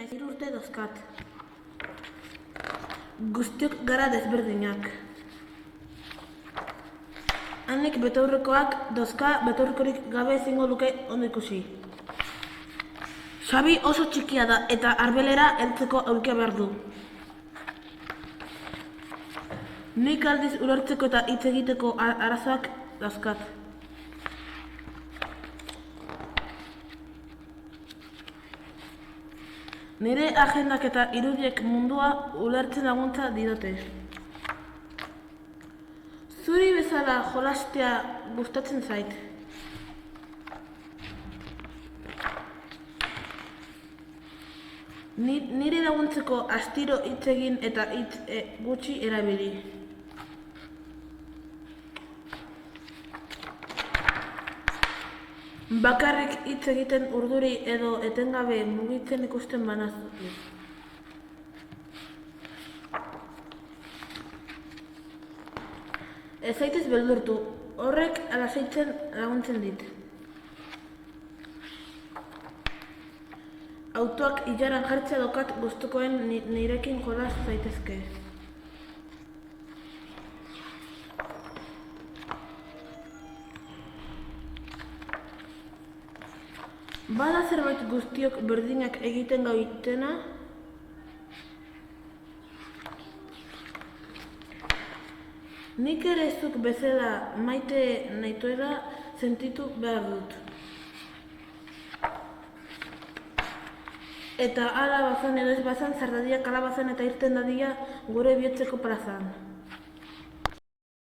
naiz 3 urte dauzkat. Guztiok gara desberdinak. Hanek betaurrekoak dauzka betaurrekorik gabe ezingo luke ondo ikusi. Xabi oso txikia da eta arbelera heltzeko aulkia behar du. Nik aldiz ulertzeko eta hitz egiteko arazoak dauzkat. Nire agendak eta irudiek mundua ulertzen laguntza didate. Zuri bezala jolastea gustatzen zait. Nire laguntzeko astiro hitz egin eta hitz gutxi erabili. Bakarrik hitz egiten urduri edo etengabe mugitzen ikusten banazu. Ez zaitez beldurtu, horrek lasaitzen laguntzen dit. Autoak ilaran jartzea daukat gustukoen nirekin jolas zaitezke. Bada zerbait guztiok berdinak egiten gaitena? Nik ere zuk bezala maite naituela sentitu behar dut. Eta hala bazan edo ez bazan, zardadiak kalabazan eta irten dadia gure bihotzeko plazan.